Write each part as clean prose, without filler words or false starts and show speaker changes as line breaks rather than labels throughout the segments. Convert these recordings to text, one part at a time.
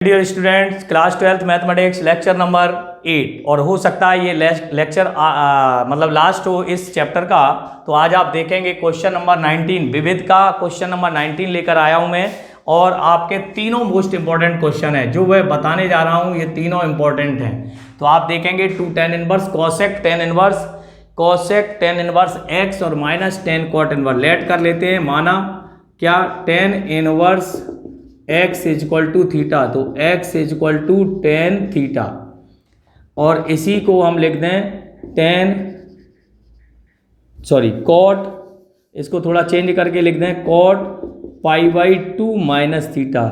Dear students, class 12th mathematics lecture number 8 और हो सकता है ये लेक्चर मतलब लास्ट हो इस चैप्टर का। तो आज आप देखेंगे क्वेश्चन नंबर 19 विविध का क्वेश्चन नंबर 19 लेकर आया हूं मैं। और आपके तीनों मोस्ट इंपॉर्टेंट क्वेश्चन है जो मैं बताने जा रहा हूं, ये तीनों इंपॉर्टेंट हैं। तो आप देखेंगे 2 tan inverse cosec tan inverse x और minus tan cot inverse. Let कर लेते हैं, माना क्या tan inverse x is equal to theta, तो x is equal to tan theta. और इसी को हम लिख दें कॉट, इसको थोड़ा चेंज करके लिख दें cot pi by 2 minus theta,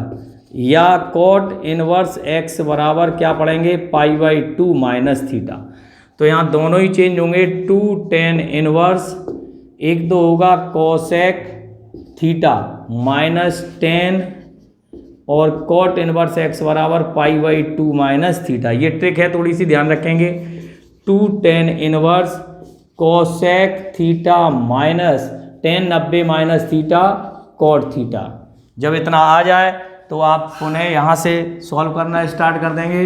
या कॉट इनवर्स x बराबर क्या पढ़ेंगे पाई बाई 2 माइनस थीटा। तो यहाँ दोनों ही चेंज होंगे। 2 tan इनवर्स, एक तो होगा कोसेक थीटा माइनस 10 और कॉट इनवर्स एक्स बराबर पाई बाई 2 माइनस थीटा। ये ट्रिक है, थोड़ी सी ध्यान रखेंगे। 2 tan inverse cosec theta minus 10 90 minus theta cot theta. जब इतना आ जाए तो आप पुनः यहाँ से सॉल्व करना स्टार्ट कर देंगे।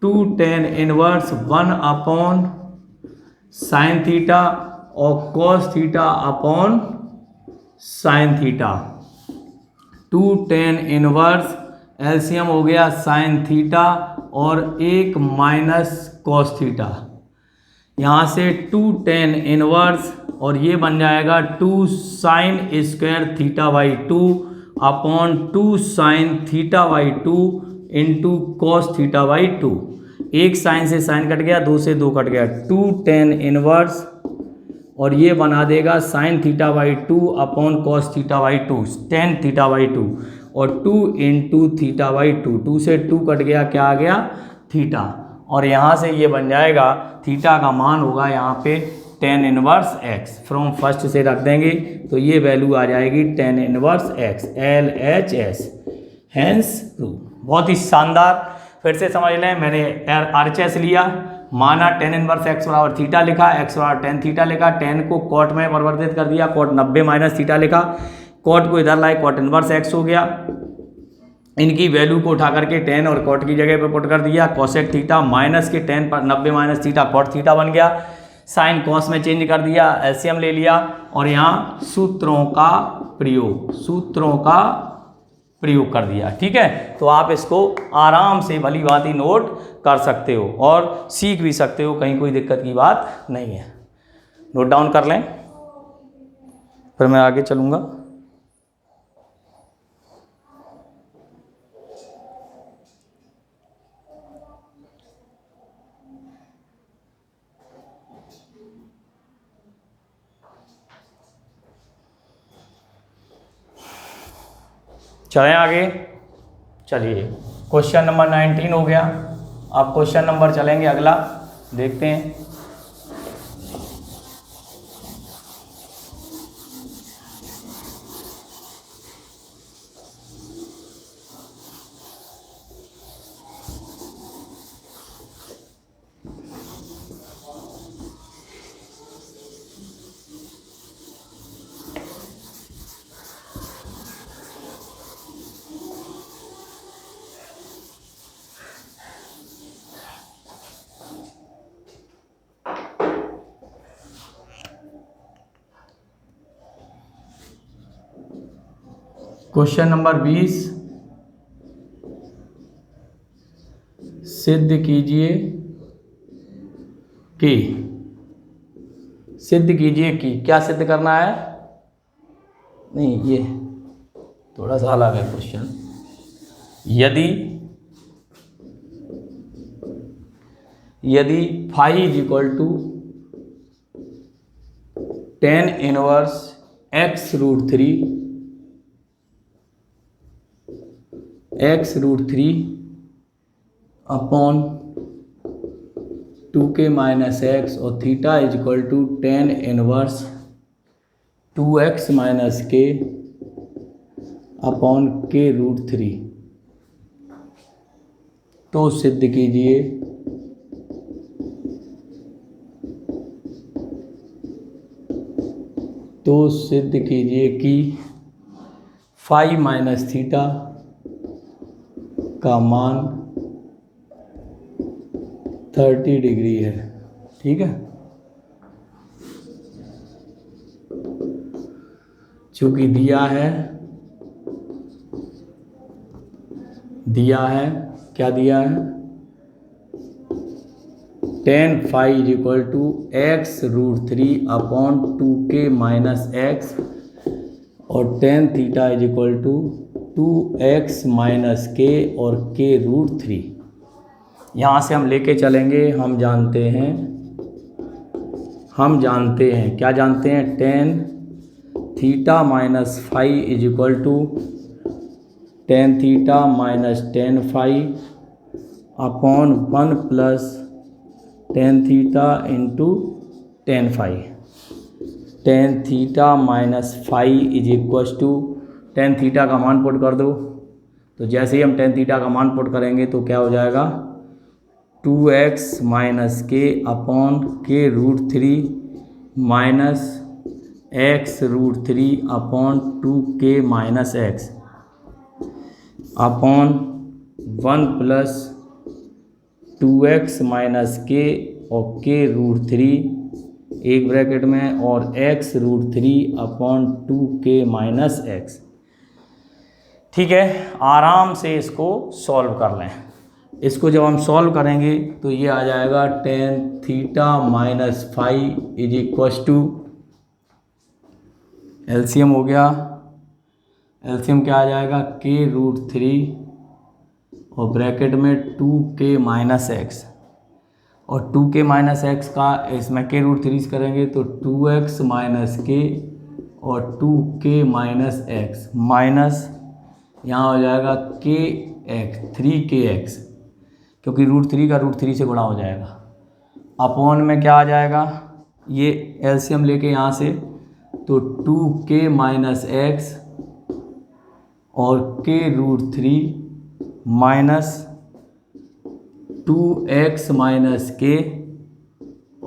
2 tan inverse 1 upon sine theta और cos theta upon sine theta. 2 tan inverse LCM हो गया साइन थीटा और 1 माइनस कॉस थीटा। यहाँ से 2 tan इनवर्स और ये बन जाएगा 2 sine square theta by 2 upon 2 sine theta by 2 into cos theta by 2। एक साइन से साइन कट गया, 2 से 2 कट गया। 2 tan इनवर्स और ये बना देगा sine theta by 2 upon cos theta by 2 tan theta by 2 और 2 इंटू थीटा बाई 2। 2 से 2 कट गया, क्या आ गया थीटा। और यहाँ से ये बन जाएगा थीटा का मान होगा यहाँ पे tan inverse x। From first से रख देंगे तो ये वैल्यू आ जाएगी tan inverse x LHS। Hence prove. बहुत ही शानदार, फिर से समझ लें, मैंने RHS लिया, माना tan इनवर्स x बराबर थीटा लिखा, x बराबर tan थीटा लिखा, tan को कॉट में परिवर्तित कर दिया, कॉट 90 माइनस थीटा लिखा, कॉट को इधर लाए कॉट इनवर्स x हो गया। इनकी वैल्यू को उठा करके tan और कॉट की जगह पे पुट कर दिया। कोसेक थीटा माइनस के tan पर 90 माइनस थीटा कॉट थीटा बन गया। साइन कॉस में चेंज कर दिया, एलसीएम ले लिया और यहाँ सूत्रों का प्रयोग कर दिया। ठीक है, तो आप इसको आराम से भली बात ही नोट कर सकते हो और सीख भी सकते हो, कहीं कोई दिक्कत की बात नहीं है। नोट डाउन कर लें, फिर मैं आगे चलूँगा। चलें आगे। चलिए, क्वेश्चन नंबर 19 हो गया। अब क्वेश्चन नंबर चलेंगे अगला, देखते हैं। क्वेश्चन नंबर 20, सिद्ध कीजिए कि क्या सिद्ध करना है, नहीं ये थोड़ा सा अलग है क्वेश्चन। यदि phi is equal to tan inverse x root three upon 2k minus x और theta is equal to tan inverse 2x minus k upon k root 3, तो सिद्ध कीजिए कि फाई माइनस थीटा का मान 30 डिग्री है। ठीक है, चूंकि दिया है क्या दिया है, tan phi is equal to x√3/2k-x और tan थीटा is equal to 2x - k और k√3। यहाँ से हम लेके चलेंगे, हम जानते हैं क्या जानते हैं, tan theta minus phi is equal to tan theta minus tan phi upon 1 plus tan theta into tan phi. tan theta minus phi is equal to, tan theta का मान पुट कर दो, तो जैसे ही हम tan थीटा का मान put करेंगे तो क्या हो जाएगा, 2x - k upon k√3 minus x√3/2k - x upon 1 plus 2x - k और k√3 एक ब्रैकेट में और x√3/2k - x। ठीक है, आराम से इसको सॉल्व कर लें। इसको जब हम सॉल्व करेंगे तो ये आ जाएगा tan theta minus phi is equal to, LCM हो गया, एलसीएम क्या आ जाएगा, k√3 और ब्रैकेट में 2k - x और 2k - x का इसमें k√3 करेंगे तो 2x - k और 2k - x माइनस यहाँ हो जाएगा kx 3kx, क्योंकि √3 का √3 से गुणा हो जाएगा, अपॉन में क्या आ जाएगा, ये एलसीएम लेके यहाँ से तो 2k - x और k√3 माइनस 2x - k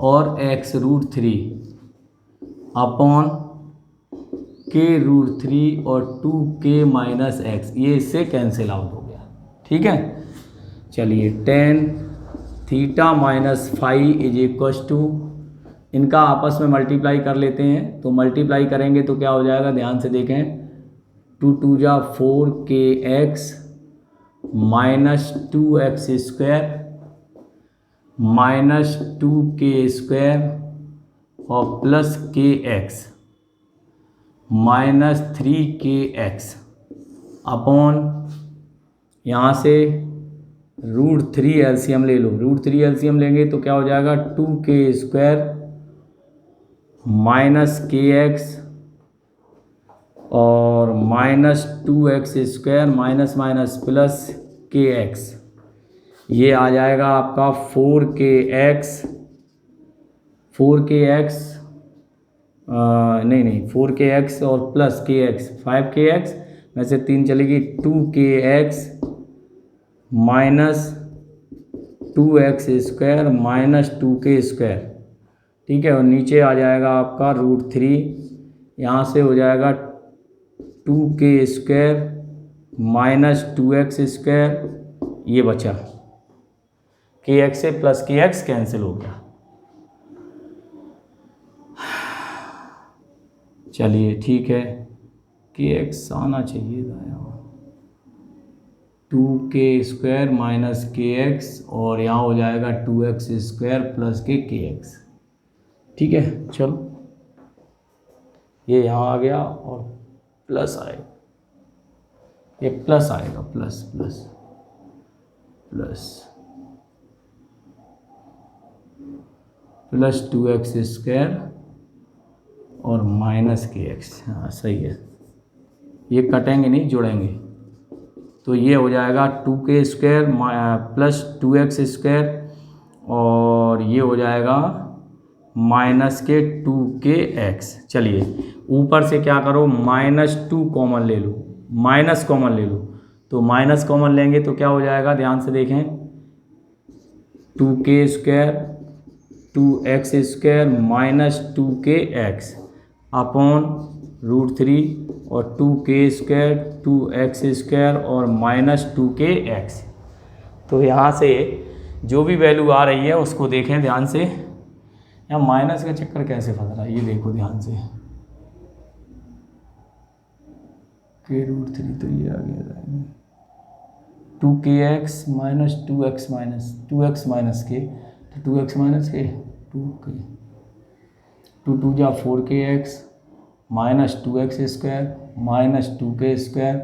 और x√3 अपॉन k√3 और 2k - x, ये इससे कैंसिल आउट हो गया। ठीक है, चलिए tan theta minus phi is equal to, इनका आपस में मल्टीप्लाई कर लेते हैं, तो मल्टीप्लाई करेंगे तो क्या हो जाएगा, ध्यान से देखें, 2 × 2 = 4kx minus 2x² minus 2k² और plus kx minus 3kx upon यहाँ से √3 एलसीएम ले लो, √3 एलसीएम लेंगे तो क्या हो जाएगा, 2k² माइनस kx और minus 2x² minus minus plus kx, ये आ जाएगा आपका 4kx नहीं 4kx और प्लस kx 5kx में से 3 चलेगी, 2kx minus 2x² minus 2k²। ठीक है, और नीचे आ जाएगा आपका √3, यहाँ से हो जाएगा 2k² माइनस 2x², ये बचा kx से प्लस kx कैंसिल हो गया। चलिए ठीक है, kx आना चाहिए था यहाँ, 2k² माइनस kx और यहाँ हो जाएगा 2x² प्लस kx। ठीक है, चलो ये यहाँ आ गया और प्लस आएगा, ये प्लस आएगा, plus plus plus plus 2x² और माइनस kx। हाँ सही है, ये कटेंगे नहीं, जुड़ेंगे, तो ये हो जाएगा 2k² प्लस 2x² और ये हो जाएगा माइनस के 2kx। चलिए ऊपर से क्या करो, -2 कॉमन ले लो, माइनस कॉमन ले लो, तो माइनस कॉमन लेंगे तो क्या हो जाएगा, ध्यान से देखें, 2k² 2x² minus 2kx upon √3 और 2k², 2x² और -2kx। तो यहाँ से जो भी वैल्यू आ रही है उसको देखें ध्यान से। यहाँ माइनस का चक्कर कैसे फंस रहा है ये देखो ध्यान से। k√3 तो ये आ गया 2kx minus 2x minus 2x minus के, तो 2x माइनस के 2k, 2 जा 4kx minus 2x² minus 2k²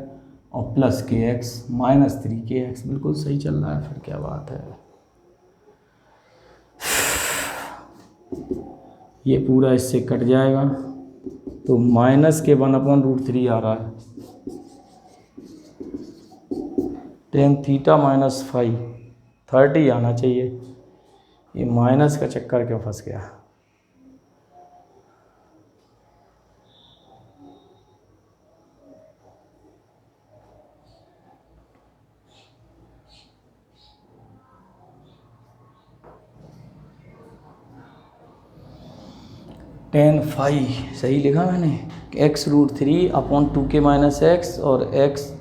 और प्लस kx माइनस 3kx। बिल्कुल सही चल रहा है, फिर क्या बात है। ये पूरा इससे कट जाएगा तो माइनस के 1/√3 आ रहा है। tan थीटा माइनस 5 30 आना चाहिए। ये माइनस का चक्कर क्यों फंस गया। tan 5 सही लिखा मैंने, x√3/2k माइनस एक्स और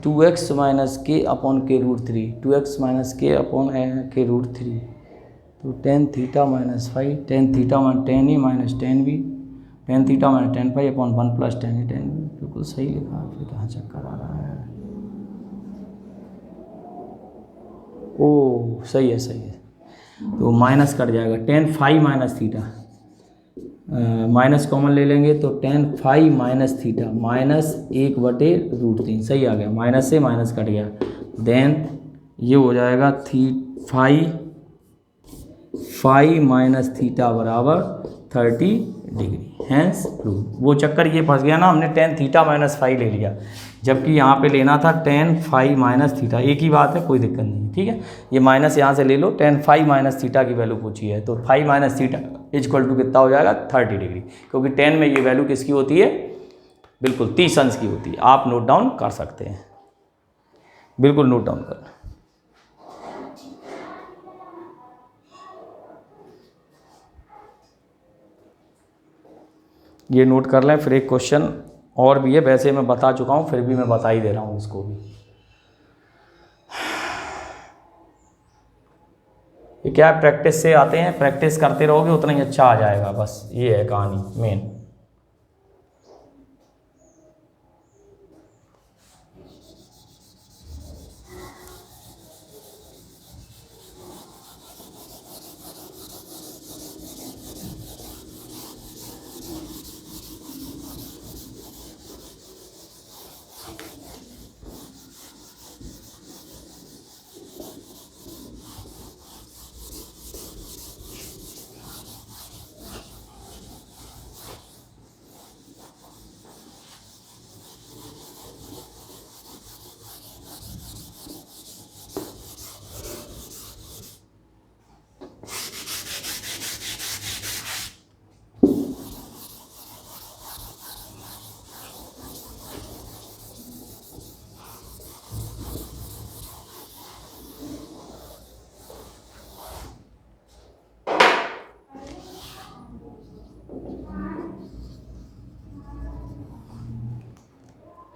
2x minus k/k√3, 2x minus k/k√3। तो tan theta minus 5, tan theta tan e minus tan b, tan theta minus tan phi upon 1 plus tan e tan b। बिल्कुल सही लिखा, फिर कहाँ चक्कर आ रहा है। ओ सही है सही है। तो माइनस कट जाएगा, tan 5 minus theta, minus common ले लेंगे तो tan 5 माइनस थीटा माइनस 1/√3 सही आ गया। माइनस से माइनस कट गया, देन ये हो जाएगा 5 माइनस थीटा बराबर 30 डिग्री। Hence prove. वो चक्कर ये फंस गया ना, हमने tan थीटा माइनस 5 ले लिया, जबकि यहाँ पे लेना था tan 5 माइनस थीटा। एक ही बात है, कोई दिक्कत नहीं, ठीक है। ये माइनस यहाँ से ले लो, tan 5 माइनस थीटा की वैल्यू पूछी है तो 5 माइनस थीटा इक्वल टू कितना हो जाएगा 30 डिग्री, क्योंकि tan में ये वैल्यू किसकी होती है, बिल्कुल 30 अंश की होती है। आप नोट डाउन कर सकते हैं, बिल्कुल नोट डाउन कर। ये नोट कर लें। फिर एक क्वेश्चन और भी है, वैसे मैं बता चुका हूँ, फिर भी मैं बता ही दे रहा हूँ इसको भी। ये क्या है, प्रैक्टिस से आते हैं, प्रैक्टिस करते रहोगे उतना ही अच्छा आ जाएगा, बस ये है कहानी मेन।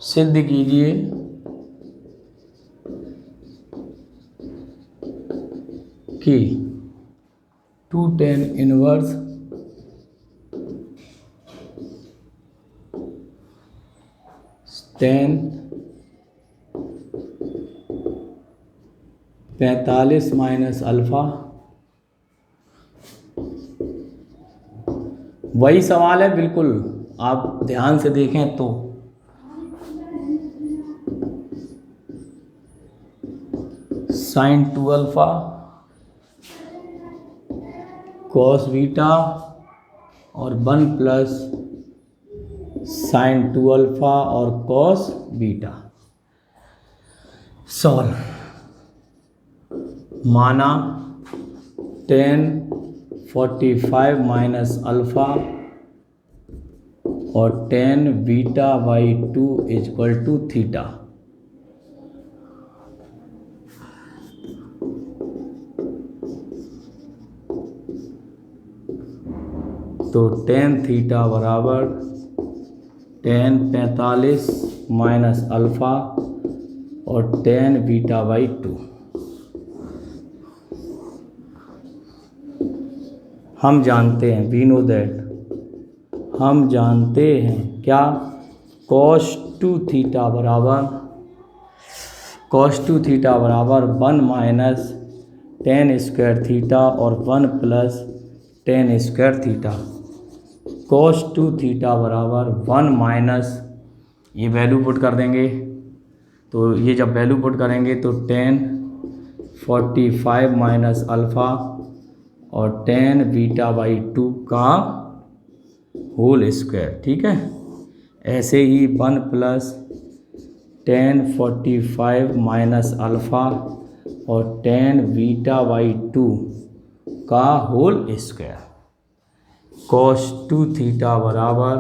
सिद्ध कीजिए कि 2 tan inverse tan 45 minus alpha, वही सवाल है बिल्कुल, आप ध्यान से देखें तो sin 2 अल्फ़ा cos बीटा और 1 प्लस sin 2 अल्फ़ा और cos बीटा। सॉल्व। माना tan 45 माइनस अल्फ़ा और tan beta by 2 equal to theta. तो tan थीटा बराबर tan 45 माइनस अल्फ़ा और tan बीटा बाई 2। हम जानते हैं, वी नो दैट, हम जानते हैं क्या, cos 2 थीटा बराबर 1 माइनस tan स्क्वायर थीटा और 1 plus tan square theta. cos 2 theta बराबर 1 माइनस, ये वैल्यू पुट कर देंगे, तो ये जब वैल्यू पुट करेंगे तो tan 45 माइनस अल्फ़ा और tan बीटा बाई 2 का होल स्क्वायर। ठीक है, ऐसे ही 1 प्लस tan 45 माइनस अल्फ़ा और tan बीटा बाई 2 का होल स्क्वायर। cos 2 थीटा बराबर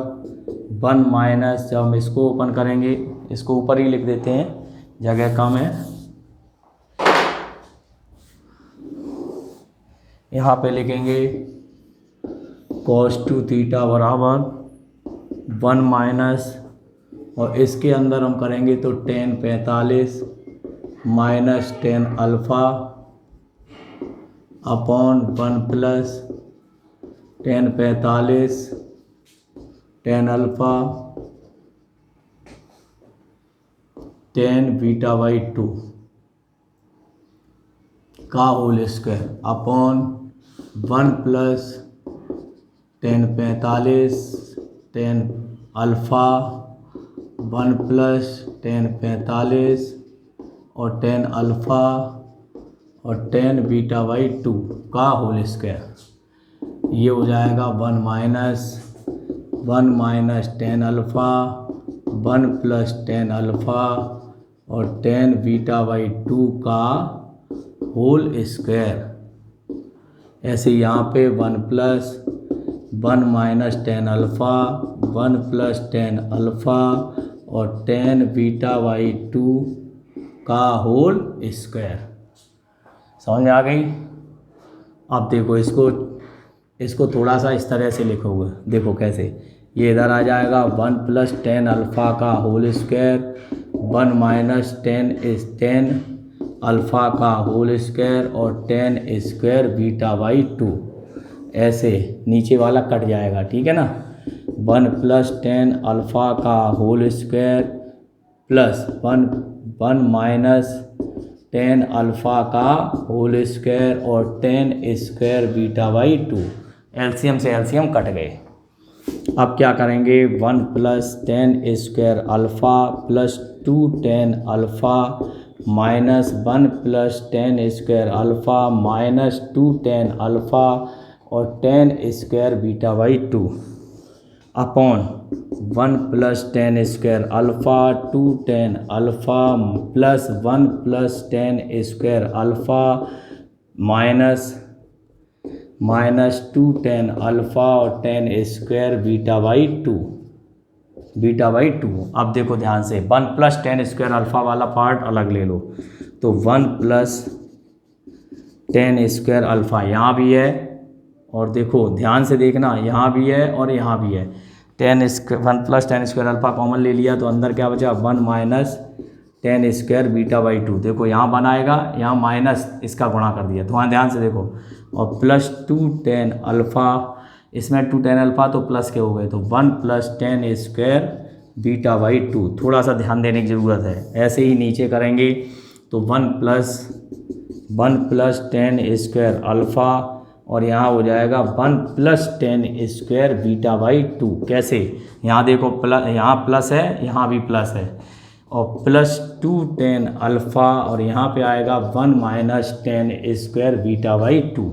1 माइनस, जब हम इसको ओपन करेंगे, इसको ऊपर ही लिख देते हैं, जगह कम है, यहाँ पे लिखेंगे cos 2 थीटा बराबर 1 माइनस, और इसके अंदर हम करेंगे तो tan 45 minus tan alpha upon 1 plus tan 45 tan alpha tan beta by 2 का whole square upon 1 plus tan 45 tan alpha 1 plus tan 45 और tan अल्फ़ा और tan बीटा बाई 2 का होल स्क्वायर। ये हो जाएगा 1 minus tan alpha 1 plus tan alpha और tan beta by 2 का whole square. ऐसे यहाँ पे 1 minus tan alpha 1 plus tan alpha और tan बीटा बाई 2 का होल स्क्वायर। समझ में आ गई? अब देखो इसको थोड़ा सा इस तरह से लिखोगे, देखो कैसे, ये इधर आ जाएगा 1 प्लस tan अल्फ़ा का whole square 1 minus tan alpha का होल स्क्वायर और tan स्क्वायर बीटा बाई 2, ऐसे नीचे वाला कट जाएगा। ठीक है ना, 1 प्लस tan अल्फ़ा का whole square plus 1 minus tan alpha का होल स्क्वायर और tan square beta by 2, LCM से एलसीएम कट गए। अब क्या करेंगे, 1 plus tan square alpha plus 2 tan अल्फ़ा minus 1 plus tan square alpha minus 2 tan alpha और tan square beta by 2 upon 1 plus tan square alpha 2 tan alpha plus 1 plus tan square alpha minus 2 tan alpha और tan square beta by 2। अब देखो ध्यान से, 1 plus tan square alpha वाला part अलग ले लो, तो 1 प्लस tan स्क्वायर अल्फ़ा यहाँ भी है, और देखो ध्यान से देखना, यहाँ भी है और यहाँ भी है। 1 plus tan square alpha common ले लिया तो अंदर क्या बचा, 1 minus tan square beta by 2। देखो यहाँ बनाएगा, यहाँ माइनस इसका गुणा कर दिया, तो वहाँ ध्यान से देखो, और प्लस 2 tan अल्फ़ा, इसमें 2 tan अल्फ़ा तो प्लस के हो गए, तो 1 plus tan square beta by 2। थोड़ा सा ध्यान देने की ज़रूरत है। ऐसे ही नीचे करेंगे तो 1 प्लस tan स्क्वायर अल्फ़ा और यहाँ हो जाएगा 1 plus tan square beta by 2। कैसे, यहाँ देखो यहाँ प्लस है, यहाँ भी प्लस है, और प्लस 2 tan अल्फ़ा और यहाँ पे आएगा 1 minus tan square beta by 2।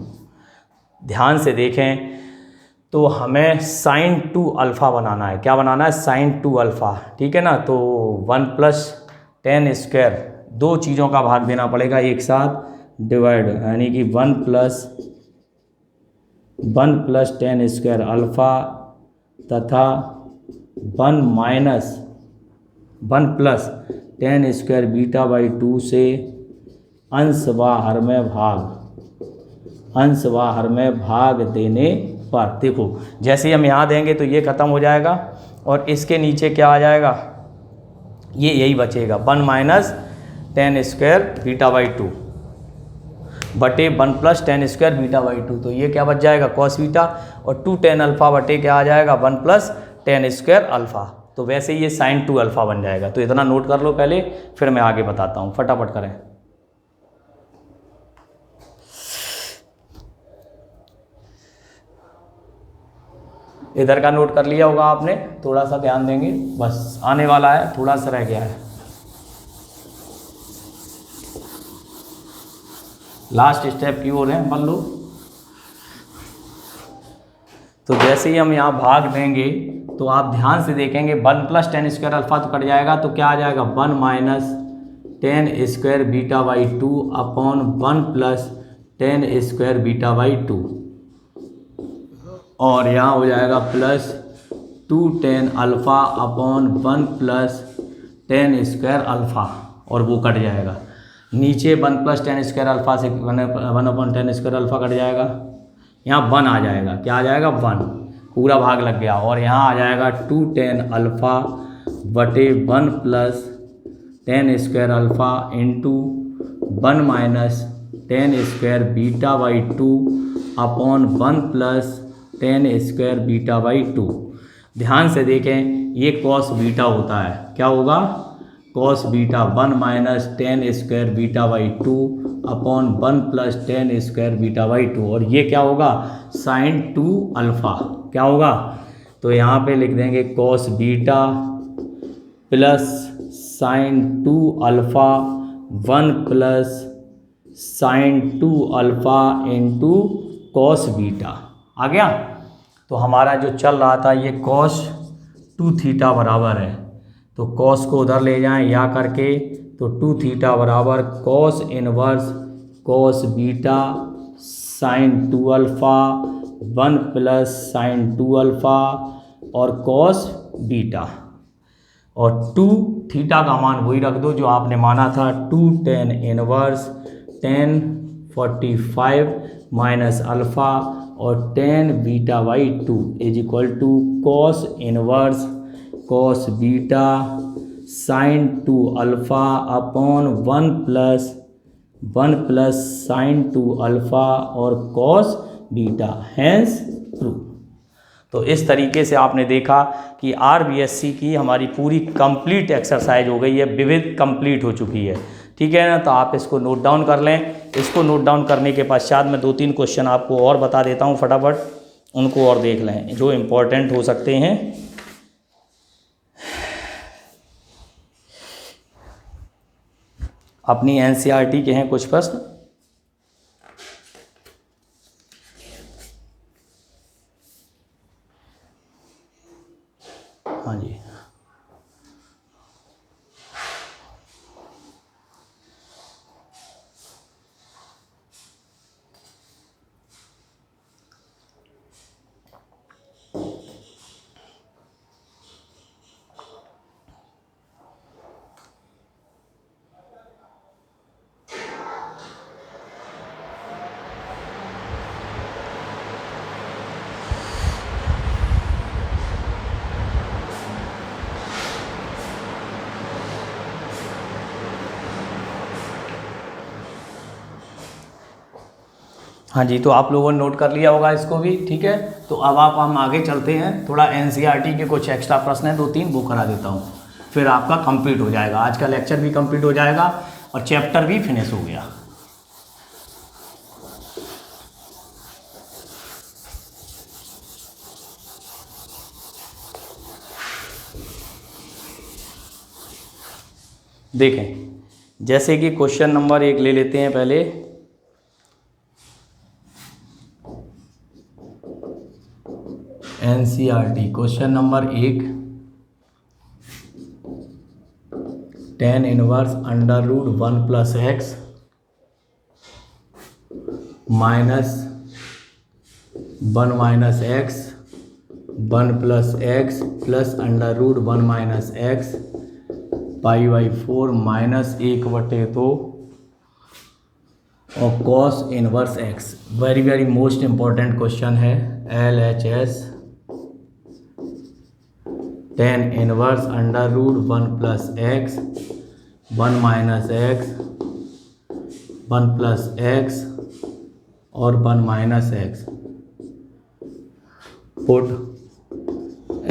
ध्यान से देखें तो हमें sin 2 अल्फ़ा बनाना है। क्या बनाना है, sin 2 अल्फ़ा। ठीक है ना, तो 1 प्लस tan स्क्वायर, दो चीज़ों का भाग देना पड़ेगा एक साथ, डिवाइड, यानी कि 1 प्लस tan स्क्वायर अल्फ़ा तथा 1 plus tan square beta by 2 से अंश व हर में भाग देने पर। देखो जैसे ही हम यहाँ देंगे तो ये ख़त्म हो जाएगा, और इसके नीचे क्या आ जाएगा, ये यही बचेगा 1 minus ten square beta by 2 बटे 1 plus ten square beta by 2। तो ये क्या बच जाएगा कॉस बीटा, और 2 टेन अल्फ़ा बटे क्या आ जाएगा 1 प्लस टेन स्क्वायर अल्फ़ा। तो वैसे ये साइन 2 अल्फ़ा बन जाएगा। तो इतना नोट कर लो पहले, फिर मैं आगे बताता हूँ, फटाफट करें। इधर का नोट कर लिया होगा आपने, थोड़ा सा ध्यान देंगे, बस आने वाला है, थोड़ा सा रह गया है, लास्ट स्टेप की ओर है, मान लो। तो जैसे ही हम यहाँ भाग देंगे तो आप ध्यान से देखेंगे 1 प्लस टेन स्क्वायर अल्फ़ा तो कट जाएगा, तो क्या आ जाएगा 1 minus ten square beta by 2 upon 1 plus ten square beta by 2, और यहाँ हो जाएगा plus 2 tan alpha upon 1 plus ten square alpha, और वो कट जाएगा नीचे 1 प्लस टेन स्क्वायर अल्फ़ा से 1 upon ten square alpha cut जाएगा, यहाँ 1 आ जाएगा, क्या आ जाएगा 1, पूरा भाग लग गया, और यहाँ आ जाएगा 2 टेन अल्फ़ा बटे 1 plus ten square alpha into 1 minus ten square beta by 2 upon 1 plus ten square beta by 2। ध्यान से देखें, ये कॉस बीटा होता है, क्या होगा cos beta 1 minus ten square beta by 2 upon 1 plus ten square beta by 2, और ये क्या होगा साइन 2 अल्फ़ा, क्या होगा, तो यहाँ पे लिख देंगे cos beta plus sine 2 alpha 1 plus sine 2 alpha into cos beta. आ गया। तो हमारा जो चल रहा था ये कॉस 2 थीटा बराबर है, तो कॉस को उधर ले जाएं या करके, तो 2 थीटा बराबर cos inverse cos beta sine 2 alpha 1 plus sine 2 alpha और कॉस बीटा, और 2 थीटा का मान वही रख दो जो आपने माना था, 2 टेन इनवर्स 10 45 माइनस अल्फ़ा और 10 beta by 2 is equal to cos inverse cos beta sine 2 alpha upon 1 plus sine 2 alpha और कॉस बीटा, हैंस ट्रू। तो इस तरीके से आपने देखा कि आरबीएससी की हमारी पूरी कंप्लीट एक्सरसाइज हो गई है, विविध कंप्लीट हो चुकी है, ठीक है ना। तो आप इसको नोट डाउन कर लें। इसको नोट डाउन करने के पश्चात मैं 2-3 क्वेश्चन आपको और बता देता हूँ, फटाफट उनको और देख लें जो इम्पोर्टेंट हो सकते हैं। अपनी एनसीईआरटी के हैं कुछ प्रश्न। हाँ जी, हाँ जी, तो आप लोगों ने नोट कर लिया होगा इसको भी, ठीक है। तो अब हम आगे चलते हैं, थोड़ा एनसीईआरटी के कुछ एक्स्ट्रा प्रश्न हैं 2-3 वो करा देता हूँ, फिर आपका कंप्लीट हो जाएगा, आज का लेक्चर भी कंप्लीट हो जाएगा और चैप्टर भी फिनिश हो गया। देखें, जैसे कि क्वेश्चन नंबर 1 ले लेते हैं पहले। NCERT question number 1, tan inverse under root 1 plus x minus 1 minus x 1 plus x plus under root 1 minus x pi by 4 minus 1/2 और cos inverse x. Very very most important question है, LHS tan inverse under root 1 plus x 1 minus x 1 plus x और 1 minus x. Put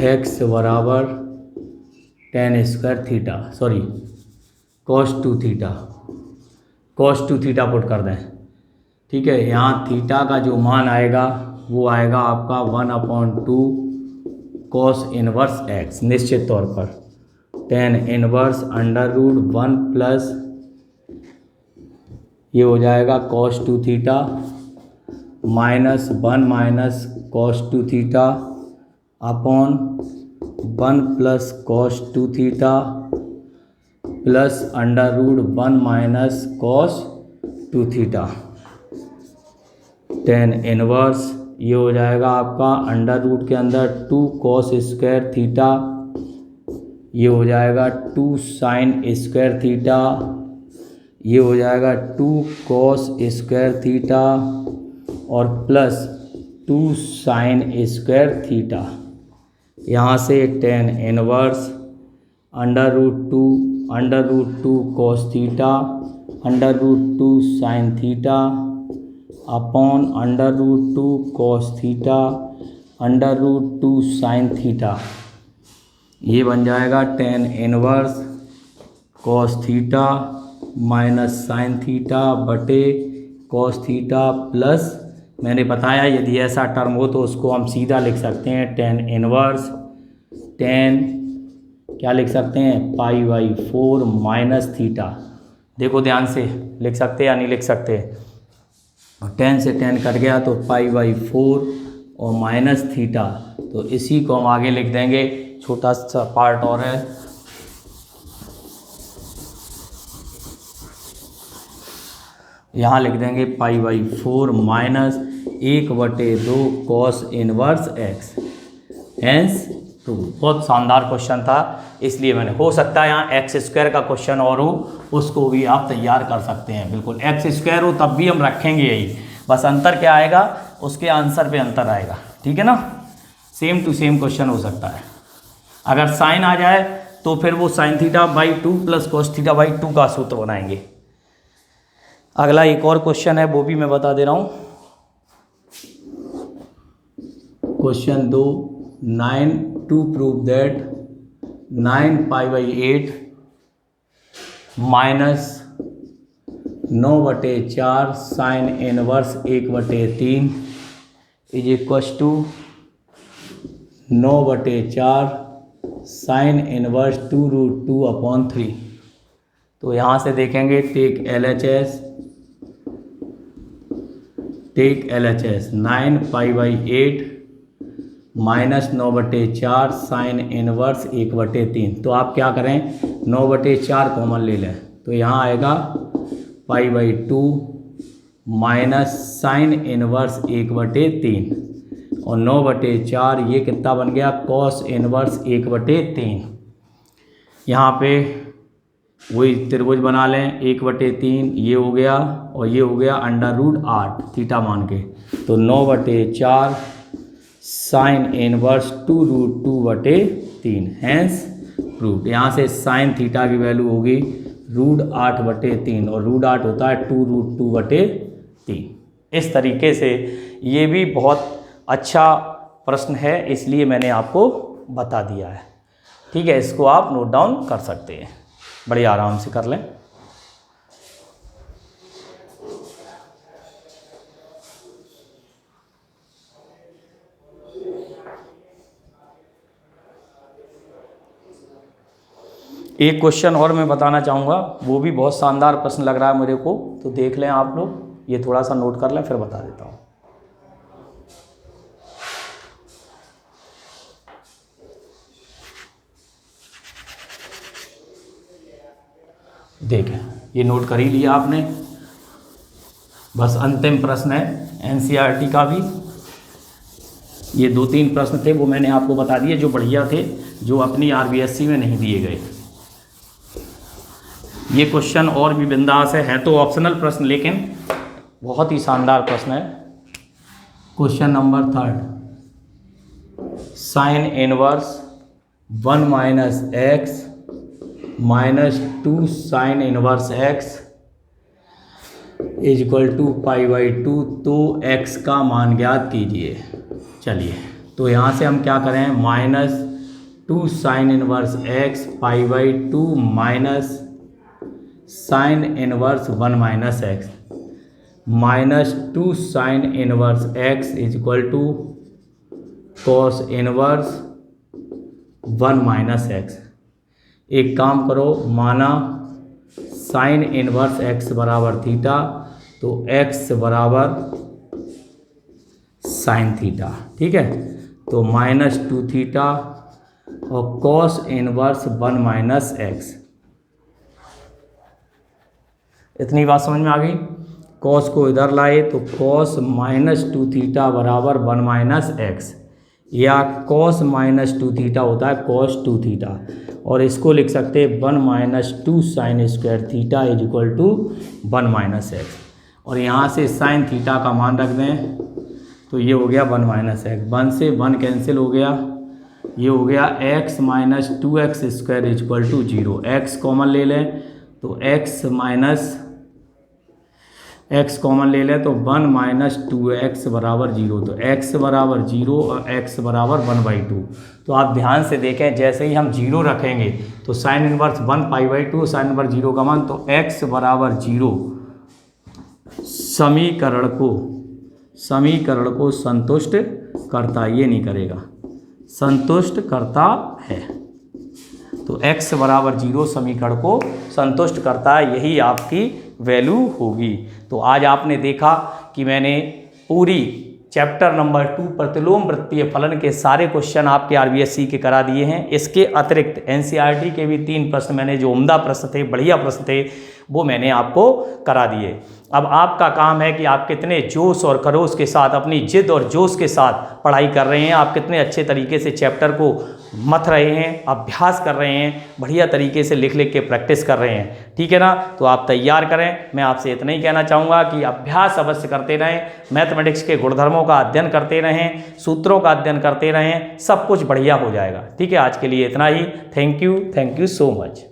x बराबर tan square theta, sorry cos two theta, cos two theta put कर दें। ठीक है, यहाँ theta का जो मान आएगा वो आएगा आपका 1/2 कॉस इनवर्स एक्स, निश्चित तौर पर tan inverse under root 1 plus ये हो जाएगा cos two theta minus 1 minus cos two theta upon 1 plus cos two theta plus under root 1 minus cos two theta. Tan inverse ये हो जाएगा आपका अंडर रूट के अंदर 2 कॉस स्क्वायर थीटा, ये हो जाएगा 2 साइन स्क्वायर थीटा, ये हो जाएगा 2 कॉस स्क्वायर थीटा और प्लस 2 साइन स्क्वायर थीटा। यहाँ से tan inverse under root 2 cos theta under root 2 sine theta upon under root 2 cos theta under root 2 sine theta. ये बन जाएगा tan inverse cos theta minus sine theta बटे cos theta plus, मैंने बताया यदि ऐसा टर्म हो तो उसको हम सीधा लिख सकते हैं टेन इनवर्स टेन क्या लिख सकते हैं π/4 माइनस थीटा। देखो ध्यान से, लिख सकते हैं या नहीं लिख सकते। और 10 से 10 कट गया तो π/4 और माइनस थीटा, तो इसी को हम आगे लिख देंगे। छोटा सा पार्ट और है, यहाँ लिख देंगे π/4 minus 1/2 cos inverse x. Hence तो बहुत शानदार क्वेश्चन था, इसलिए मैंने, हो सकता है यहाँ एक्स स्क्वायर का क्वेश्चन और हो, उसको भी आप तैयार कर सकते हैं। बिल्कुल एक्स स्क्वायर हो तब भी हम रखेंगे यही, बस अंतर क्या आएगा, उसके आंसर पे अंतर आएगा। ठीक है ना, सेम टू सेम क्वेश्चन हो सकता है। अगर साइन आ जाए तो फिर वो sine theta by 2 plus cos theta by 2 का सूत्र बनाएंगे। अगला एक और क्वेश्चन है, वो भी मैं बता दे रहा हूँ। Question 2, 9 to prove that 9π/8 minus 9/4 sine inverse 1/3 is equals to 9/4 sine inverse 2√2/3। तो यहाँ से देखेंगे take LHS 9π/8 minus 9/4 sine inverse 1/3। तो आप क्या करें, 9/4 कॉमन ले लें, तो यहाँ आएगा π/2 माइनस साइन इनवर्स 1/3 और 9/4 ये कितना बन गया, कॉस इनवर्स 1/3। यहाँ पे वही त्रिभुज बना लें, 1/3 ये हो गया और ये हो गया अंडर रूट 8 थीटा मान के, तो 9/4 साइन इनवर्स 2√2/3। Hence prove. यहाँ से साइन थीटा की वैल्यू होगी √8/3 और √8 होता है 2√2/3। इस तरीके से ये भी बहुत अच्छा प्रश्न है, इसलिए मैंने आपको बता दिया है। ठीक है, इसको आप नोट डाउन कर सकते हैं, बड़े आराम से कर लें। एक क्वेश्चन और मैं बताना चाहूँगा, वो भी बहुत शानदार प्रश्न लग रहा है मेरे को, तो देख लें आप लोग, ये थोड़ा सा नोट कर लें फिर बता देता हूँ। देखें, ये नोट कर ही लिया आपने, बस अंतिम प्रश्न है एनसीईआरटी का भी। ये 2-3 प्रश्न थे वो मैंने आपको बता दिए जो बढ़िया थे, जो अपनी आरबीएससी में नहीं दिए गए। ये क्वेश्चन और भी बिंदास है तो ऑप्शनल प्रश्न, लेकिन बहुत ही शानदार प्रश्न है। Question number 3, sine inverse 1 minus x minus 2 sine inverse x is equal to π/2। तो x का मान ज्ञात कीजिए। चलिए, तो यहाँ से हम क्या करें, -2 sine inverse x π/2 minus sine inverse 1 minus x -2 sine inverse x is equal to cos inverse 1 minus x. एक काम करो, माना साइन इनवर्स एक्स बराबर थीटा, तो एक्स बराबर साइन थीटा, ठीक है। तो -2 थीटा और कॉस इनवर्स 1 माइनस एक्स। इतनी बात समझ में आ गई। कॉस को इधर लाए तो कॉस -2 थीटा बराबर 1 माइनस एक्स, या कॉस -2 थीटा होता है कॉस 2 थीटा, और इसको लिख सकते हैं 1 - 2 sine square theta is equal to 1 minus x. और यहाँ से साइन थीटा का मान रख दें तो ये हो गया 1 माइनस एक्स। 1 से 1 कैंसिल हो गया, ये हो गया x - 2x square is equal to 0। x common ले लें तो x कॉमन ले लें तो 1 - 2x बराबर 0। तो x बराबर 0 और x बराबर 1/2। तो आप ध्यान से देखें, जैसे ही हम 0 रखेंगे तो साइन इनवर्स 1 π/2 साइन इनवर्स 0 का मान, तो x बराबर 0 समीकरण को संतुष्ट करता, ये नहीं करेगा, संतुष्ट करता है। तो x बराबर 0 समीकरण को संतुष्ट करता है, यही आपकी वैल्यू होगी। तो आज आपने देखा कि मैंने पूरी चैप्टर नंबर 2 प्रतिलोम वृत्तीय फलन के सारे क्वेश्चन आपके RBSC के करा दिए हैं। इसके अतिरिक्त NCERT के भी 3 प्रश्न मैंने, जो उम्दा प्रश्न थे, बढ़िया प्रश्न थे, वो मैंने आपको करा दिए। अब आपका काम है कि आप कितने जोश और खरोश के साथ, अपनी जिद और जोश के साथ पढ़ाई कर रहे हैं, आप कितने अच्छे तरीके से चैप्टर को मथ रहे हैं, अभ्यास कर रहे हैं, बढ़िया तरीके से लिख लिख के प्रैक्टिस कर रहे हैं, ठीक है ना। तो आप तैयार करें। मैं आपसे इतना ही कहना चाहूँगा कि अभ्यास अवश्य करते रहें, मैथमेटिक्स के गुणधर्मों का अध्ययन करते रहें, सूत्रों का अध्ययन करते रहें, सब कुछ बढ़िया हो जाएगा, ठीक है। आज के लिए इतना ही। Thank you so much.